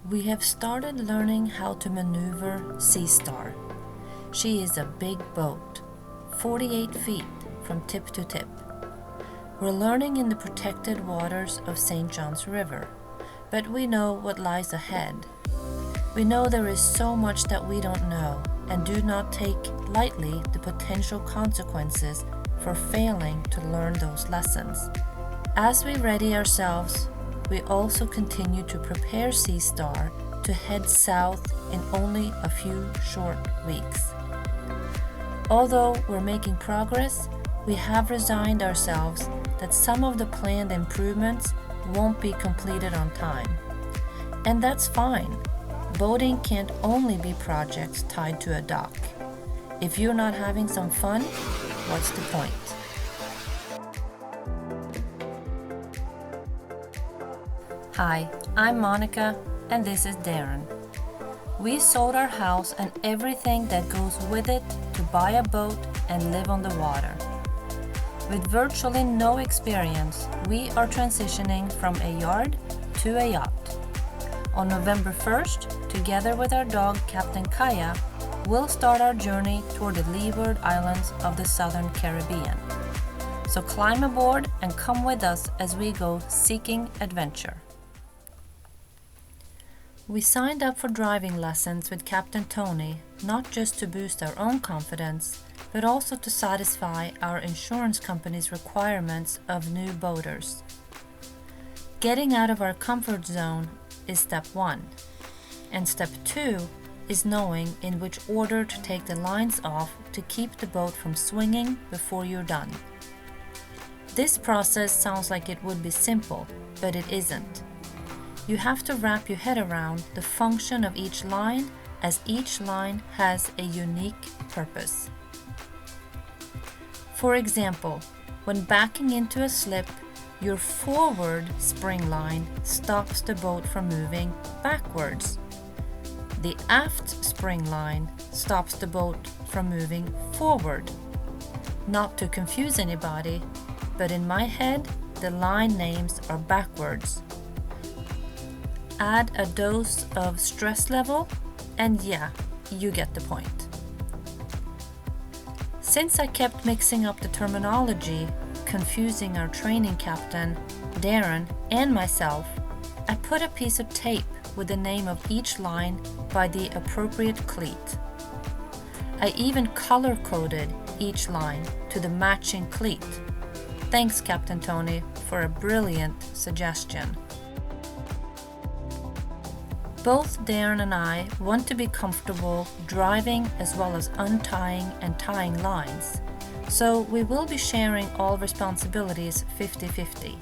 We have started learning how to maneuver Sea Star. She is a big boat, 48 feet from tip to tip. We're learning in the protected waters of St. John's River, but we know what lies ahead. We know there is so much that we don't know and do not take lightly the potential consequences for failing to learn those lessons. As we ready ourselves, we also continue to prepare Sea Star to head south in only a few short weeks. Although we're making progress, we have resigned ourselves that some of the planned improvements won't be completed on time. And that's fine. Boating can't only be projects tied to a dock. If you're not having some fun, what's the point? Hi, I'm Monica, and this is Darren. We sold our house and everything that goes with it to buy a boat and live on the water. With virtually no experience, we are transitioning from a yard to a yacht. On November 1st, together with our dog Captain Kaya, we'll start our journey toward the Leeward Islands of the Southern Caribbean. So climb aboard and come with us as we go seeking adventure. We signed up for driving lessons with Captain Tony, not just to boost our own confidence, but also to satisfy our insurance company's requirements of new boaters. Getting out of our comfort zone is step 1, and step 2 is knowing in which order to take the lines off to keep the boat from swinging before you're done. This process sounds like it would be simple, but it isn't. You have to wrap your head around the function of each line, as each line has a unique purpose. For example, when backing into a slip, your forward spring line stops the boat from moving backwards. The aft spring line stops the boat from moving forward. Not to confuse anybody, but in my head, the line names are backwards. Add a dose of stress level, and yeah, you get the point. Since I kept mixing up the terminology, confusing our training captain, Darren, and myself, I put a piece of tape with the name of each line by the appropriate cleat. I even color-coded each line to the matching cleat. Thanks, Captain Tony, for a brilliant suggestion. Both Darren and I want to be comfortable driving as well as untying and tying lines, so we will be sharing all responsibilities 50-50.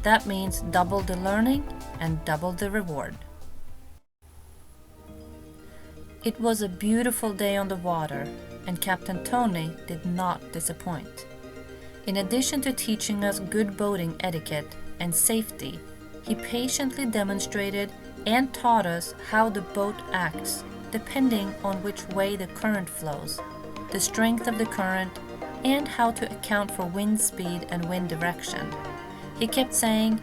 That means double the learning and double the reward. It was a beautiful day on the water, and Captain Tony did not disappoint. In addition to teaching us good boating etiquette and safety, he patiently demonstrated and taught us how the boat acts depending on which way the current flows, the strength of the current, and how to account for wind speed and wind direction. He kept saying,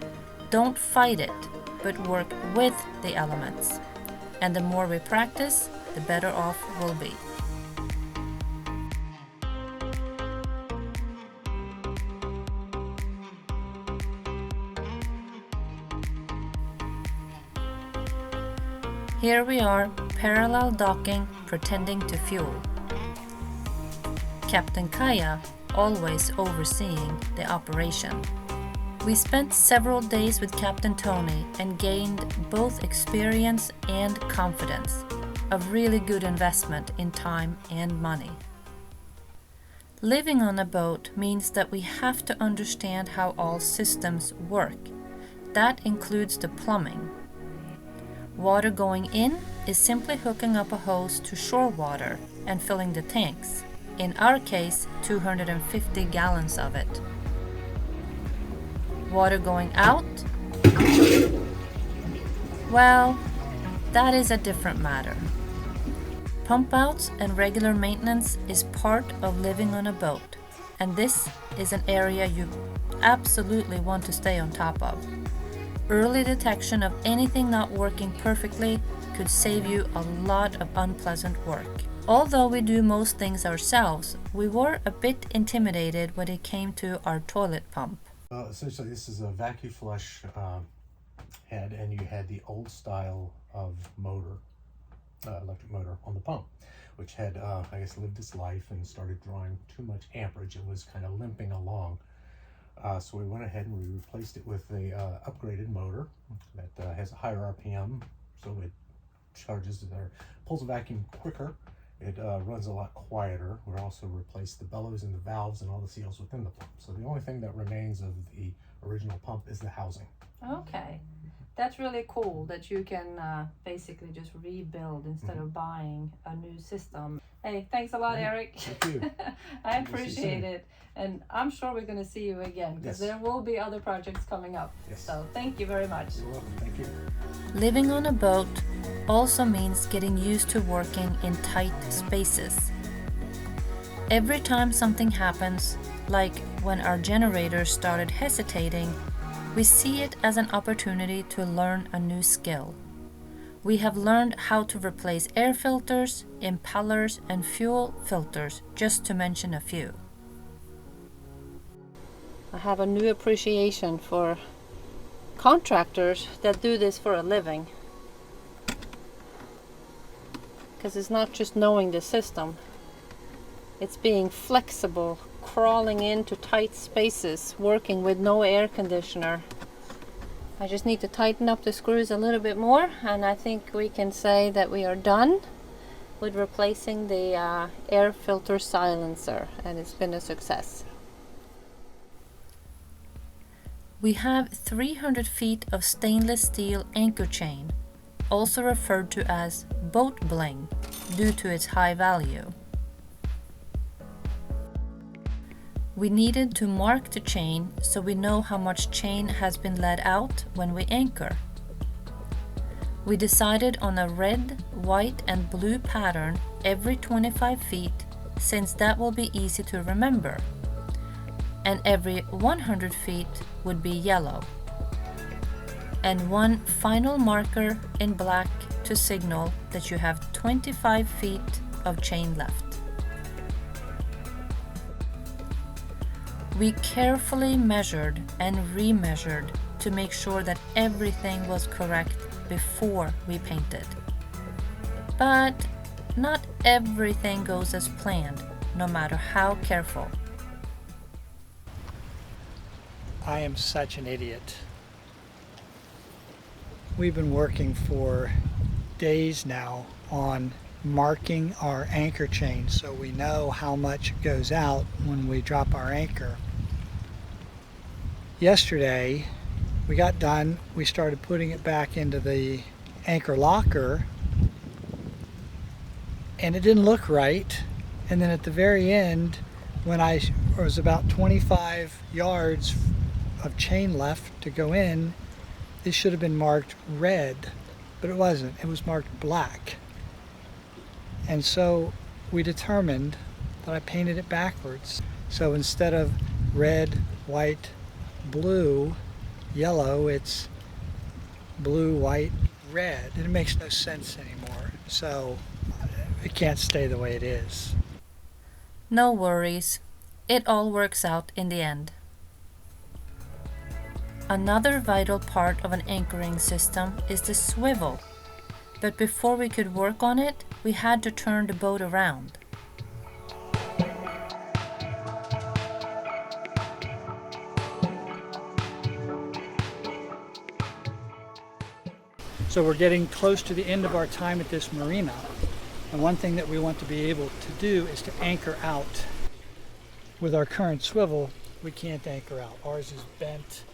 "Don't fight it, but work with the elements." And the more we practice, the better off we'll be. Here we are, parallel docking, pretending to fuel. Captain Kaya always overseeing the operation. We spent several days with Captain Tony and gained both experience and confidence, a really good investment in time and money. Living on a boat means that we have to understand how all systems work. That includes the plumbing. Water going in is simply hooking up a hose to shore water and filling the tanks, in our case 250 gallons of it. Water going out? Well, that is a different matter. Pump outs and regular maintenance is part of living on a boat, and this is an area you absolutely want to stay on top of. Early detection of anything not working perfectly could save you a lot of unpleasant work. Although we do most things ourselves, we were a bit intimidated when it came to our toilet pump. Well, essentially this is a vacuum flush head, and you had the old style of motor, electric motor on the pump, which had, I guess, lived its life and started drawing too much amperage. It was kind of limping along. So we went ahead and we replaced it with a upgraded motor that has a higher RPM, so it charges or pulls the vacuum quicker. It runs a lot quieter. We also replaced the bellows and the valves and all the seals within the pump. So the only thing that remains of the original pump is the housing. Okay, that's really cool that you can basically just rebuild instead of buying a new system. Hey, thanks a lot, Eric. Thank you. I appreciate it. And I'm sure we're going to see you again, because there will be other projects coming up. Yes. So thank you very much. You're welcome. Thank you. Living on a boat also means getting used to working in tight spaces. Every time something happens, like when our generator started hesitating, we see it as an opportunity to learn a new skill. We have learned how to replace air filters, impellers, and fuel filters, just to mention a few. I have a new appreciation for contractors that do this for a living. Because it's not just knowing the system, it's being flexible, crawling into tight spaces, working with no air conditioner. I just need to tighten up the screws a little bit more, and I think we can say that we are done with replacing the air filter silencer, and it's been a success. We have 300 feet of stainless steel anchor chain, also referred to as boat bling due to its high value. We needed to mark the chain so we know how much chain has been let out when we anchor. We decided on a red, white, and blue pattern every 25 feet, since that will be easy to remember, and every 100 feet would be yellow, and one final marker in black to signal that you have 25 feet of chain left. We carefully measured and remeasured to make sure that everything was correct before we painted. But not everything goes as planned, no matter how careful. I am such an idiot. We've been working for days now on marking our anchor chain so we know how much goes out when we drop our anchor. Yesterday we got done, we started putting it back into the anchor locker, and it didn't look right. And then at the very end, when I was about 25 yards of chain left to go in, it should have been marked red, but it wasn't. It was marked black. And so we determined that I painted it backwards. So instead of red, white, blue, yellow, it's blue, white, red. And it makes no sense anymore. So it can't stay the way it is. No worries. It all works out in the end. Another vital part of an anchoring system is the swivel. But before we could work on it, we had to turn the boat around. So we're getting close to the end of our time at this marina. And one thing that we want to be able to do is to anchor out. With our current swivel, we can't anchor out. Ours is bent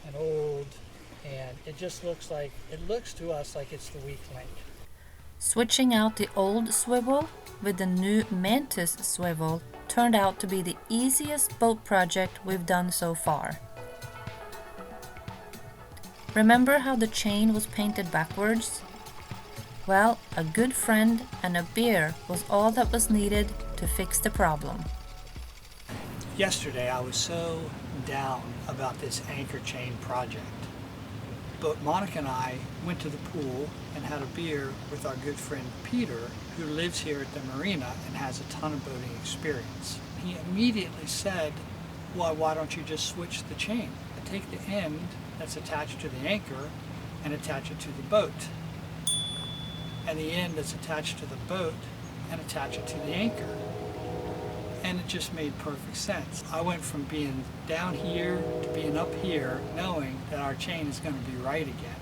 and old, and it just looks to us like it's the weak link. Switching out the old swivel with the new Mantis swivel turned out to be the easiest boat project we've done so far. Remember how the chain was painted backwards? Well, a good friend and a beer was all that was needed to fix the problem. Yesterday I was so down about this anchor chain project. But Monica and I went to the pool and had a beer with our good friend Peter, who lives here at the marina and has a ton of boating experience. He immediately said, well, why don't you just switch the chain? Take the end that's attached to the anchor and attach it to the boat, and the end that's attached to the boat and attach it to the anchor. And it just made perfect sense. I went from being down here to being up here, knowing that our chain is going to be right again.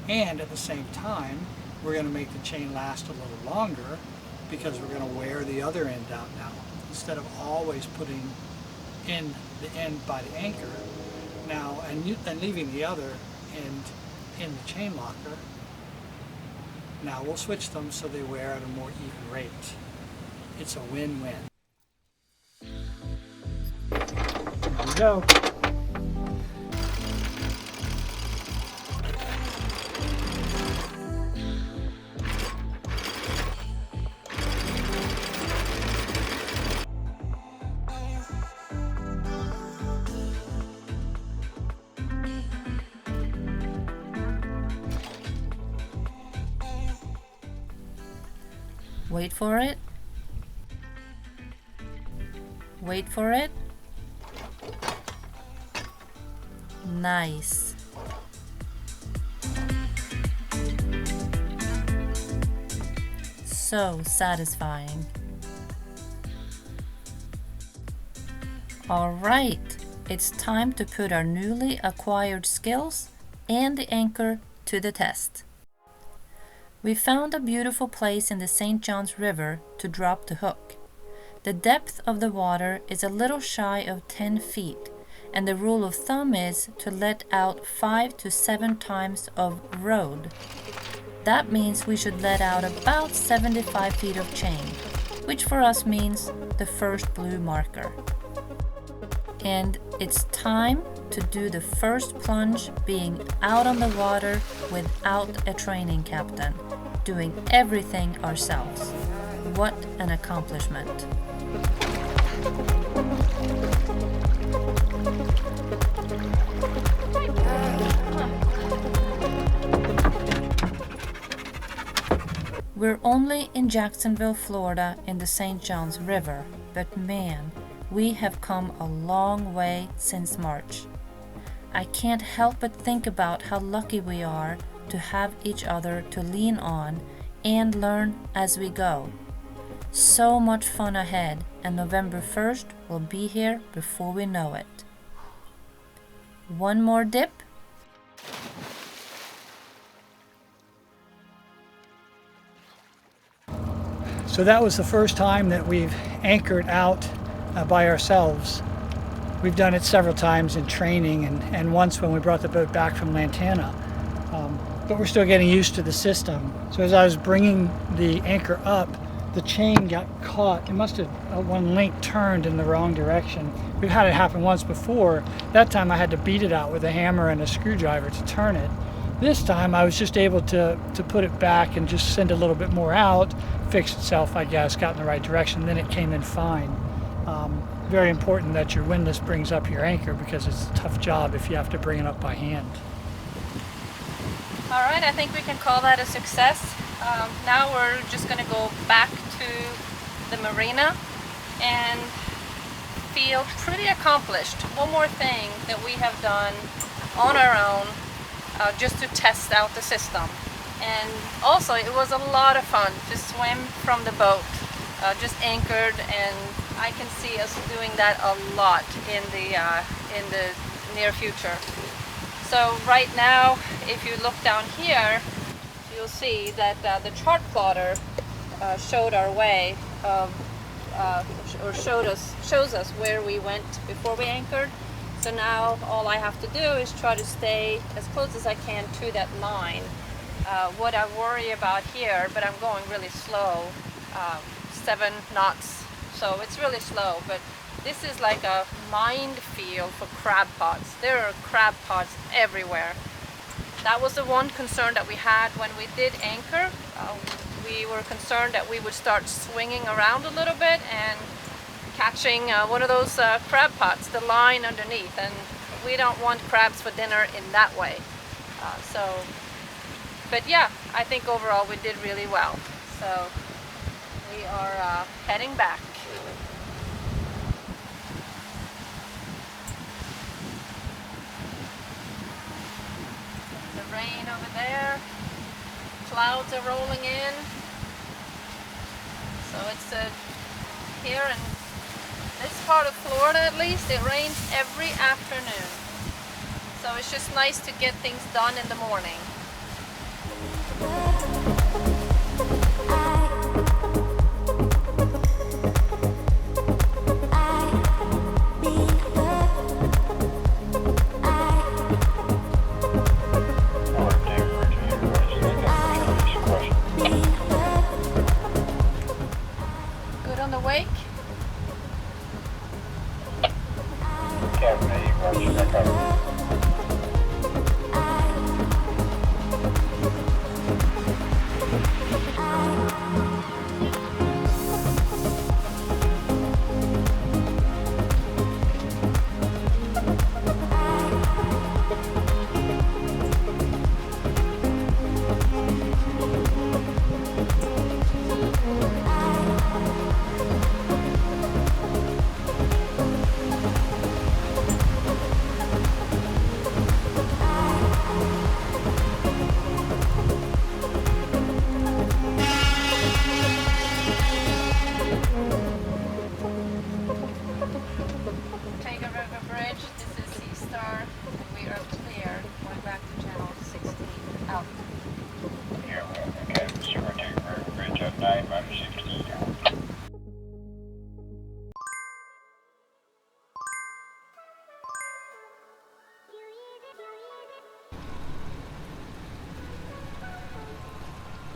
And at the same time, we're going to make the chain last a little longer because we're going to wear the other end out now. Instead of always putting in the end by the anchor now and leaving the other end in the chain locker, now we'll switch them so they wear at a more even rate. It's a win-win. There we go. Wait for it. Wait for it. Nice. So satisfying. All right, it's time to put our newly acquired skills and the anchor to the test. We found a beautiful place in the St. Johns River to drop the hook. The depth of the water is a little shy of 10 feet, and the rule of thumb is to let out 5 to 7 times of rode. That means we should let out about 75 feet of chain, which for us means the first blue marker. And it's time to do the first plunge, being out on the water without a training captain, doing everything ourselves. What an accomplishment. We're only in Jacksonville, Florida in the St. Johns River, but man, we have come a long way since March. I can't help but think about how lucky we are to have each other to lean on and learn as we go. So much fun ahead, and November 1st will be here before we know it. One more dip. So that was the first time that we've anchored out by ourselves. We've done it several times in training and once when we brought the boat back from Lantana. But we're still getting used to the system. So as I was bringing the anchor up, the chain got caught. It must have, one link turned in the wrong direction. We've had it happen once before. That time I had to beat it out with a hammer and a screwdriver to turn it. This time I was just able to put it back and just send a little bit more out, fixed itself, I guess, got in the right direction, then it came in fine. Very important that your windlass brings up your anchor because it's a tough job if you have to bring it up by hand. All right, I think we can call that a success. Now we're just going to go back to the marina and feel pretty accomplished. One more thing that we have done on our own just to test out the system. And also it was a lot of fun to swim from the boat, just anchored, and I can see us doing that a lot in the near future. So right now, if you look down here, you'll see that the chart plotter showed our way, or shows us where we went before we anchored. So now all I have to do is try to stay as close as I can to that line. What I worry about here, but I'm going really slow, 7 knots, so it's really slow, but this is like a minefield for crab pots. There are crab pots everywhere. That was the one concern that we had when we did anchor. We were concerned that we would start swinging around a little bit and catching one of those crab pots, the line underneath, and we don't want crabs for dinner in that way. But yeah, I think overall we did really well. So we are heading back. The rain over there, clouds are rolling in. So it's here in this part of Florida, at least, it rains every afternoon. So it's just nice to get things done in the morning. Good on the wake?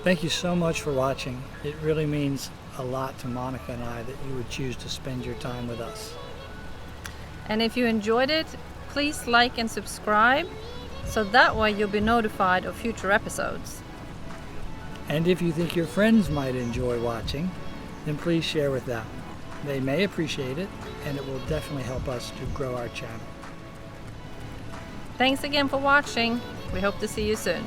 Thank you so much for watching. It really means a lot to Monica and I that you would choose to spend your time with us. And if you enjoyed it, please like and subscribe, so that way you'll be notified of future episodes. And if you think your friends might enjoy watching, then please share with them. They may appreciate it, and it will definitely help us to grow our channel. Thanks again for watching. We hope to see you soon.